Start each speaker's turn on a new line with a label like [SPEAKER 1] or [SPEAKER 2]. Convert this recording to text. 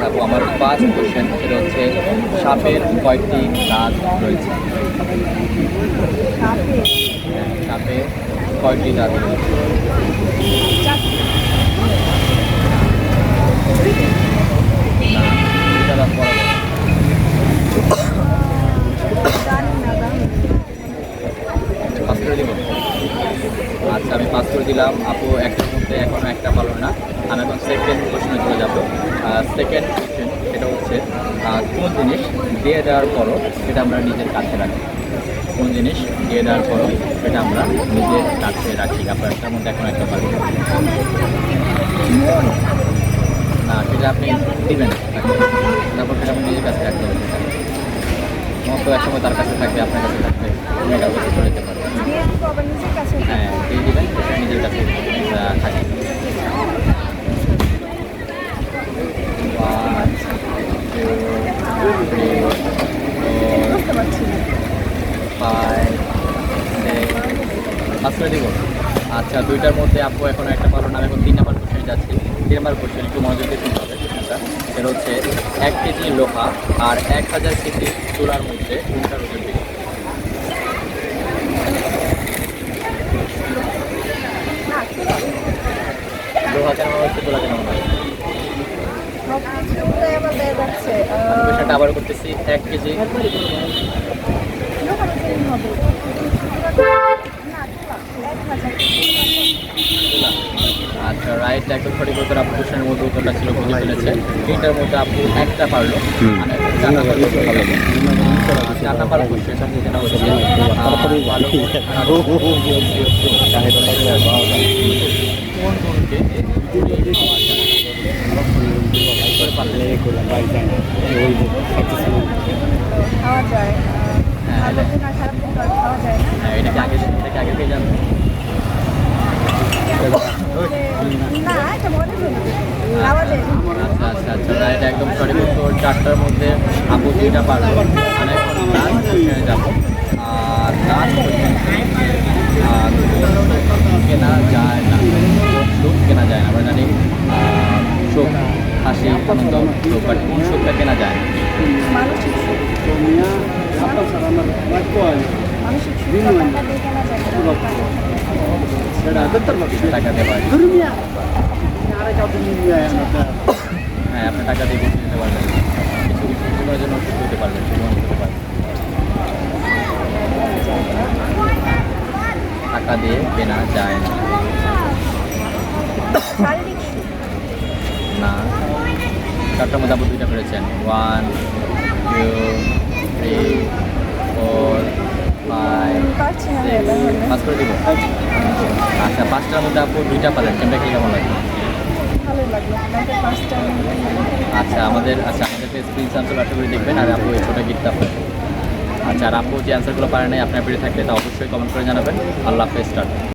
[SPEAKER 1] আপু আমার first question সেটা হচ্ছে সাপের কয়টি দাঁত রয়েছে? হ্যাঁ, সাপের কয়টি দাঁত রয়েছে? না, দুইটা দাঁত বরাবর। পাস করে দিব। আচ্ছা, আমি পাস করে দিলাম। আপু একটার মধ্যে এখনও একটা পারল না। আমি এখন সেকেন্ড কোশ্চেনে চলে যাবো। সেকেন্ড কোশ্চেন সেটা হচ্ছে কোন জিনিস দিয়ে দেওয়ার পরও সেটা আমরা নিজের কাছে রাখি? কোন জিনিস দিয়ে দেওয়ার পরও সেটা আমরা নিজের কাছে রাখি? আপনার একটার মধ্যে এখন একটা পারবেন না, সেটা আপনি দিবেন, তারপর সেটা আপনি নিজের কাছে রাখতে হবে। মতো এক সময় তার কাছে থাকবে, আপনার কাছে থাকবে, অন্য কারোর কাছে চলে যেতে পারবে। হ্যাঁ, দিয়ে দেবেন, সেটা নিজের কাছে থাকে। 1 2 3 4 5 6 পাস করে দিব। আচ্ছা, দুইটার মধ্যে আপু এখন একটা পারো না। এখন 3 নাম্বার কোশ্চেনে যাচ্ছি। 3 নাম্বার কোশ্চেন একটু মনোযোগ দিয়ে শুনতে হবে। সেটা হচ্ছে 1 কেজি লোহা আর 1000 কেজি চুলার মধ্যে কোনটার ওজন বেশি? লোহা কেন মনে হচ্ছে, চুলা কেন মনে হচ্ছে? বিষয়টা আবার করতেছি। 1 কেজি আচ্ছা, রাইট, একদম সঠিক উত্তর। আপু কোশ্চেনের মধ্যে উত্তরটা ছিল, বুঝে ফেলেছে। এইটার মধ্যে আপু একটা পারলো, মানে 4 নাম্বার কোশ্চেন ভালো। 4 নাম্বার কোশ্চেন যেটা হচ্ছে কোন গুণকে
[SPEAKER 2] খাওয়া যায়,
[SPEAKER 1] হ্যাঁ,
[SPEAKER 2] ভালো গুণ আর খারাপ গুণ খাওয়া যায় না।
[SPEAKER 1] হ্যাঁ, এটা কি আগে পেয়ে যাবেন?
[SPEAKER 2] না, এটা মনে হলো খাওয়া যায় না।
[SPEAKER 1] আচ্ছা আচ্ছা আচ্ছা, না, এটা একদম সঠিক উত্তর। 4টার মধ্যে আপু 2টা পারলো। মানে এখন লাস্ট কোশ্চেনে যাবো। লাস্ট কোশ্চেন, কেনা যায় না, সুখ কেনা যায় না। আমরা জানি সুখ, হাসি, আনন্দ, সুখ, বাট কোন সুখটা কেনা যায় না?
[SPEAKER 2] মানসিক সুখ, মানসিক সুখ টাকা দিয়ে কেনা যায় না।
[SPEAKER 1] টাকা দিয়ে পারে। হ্যাঁ, আপনি টাকা দিয়ে কিছু দিতে পারবেন, কিছু কিছু জীবনের জন্য সুখ দিতে পারবেন, জীবন দিতে পারবেন। টাকা দিয়ে কেনা যায় না।
[SPEAKER 2] শারীরিক সুখ,
[SPEAKER 1] না, 4টার মধ্যে আপনি 2টা পেরেছেন। 1 2 3 4 5
[SPEAKER 2] পারছি না
[SPEAKER 1] 6 পাস করে দিব। আচ্ছা, 5টার মধ্যে আপু 2টা পারেন, কেমন কি কেমন লাগে?
[SPEAKER 2] ভালোই লাগলো। আমাকে পাঁচটা
[SPEAKER 1] আচ্ছা, আমাদের স্ক্রিন আনসার আশা করি দেখবেন, আর আপু এই ছোটো গিফট আপনার। আচ্ছা, আর আপু যে অ্যান্সারগুলো পারে নাই আপনার পেরে থাকলে তা অবশ্যই কমেন্ট করে জানাবেন। আল্লাহ হাফেজ। স্টার্ট।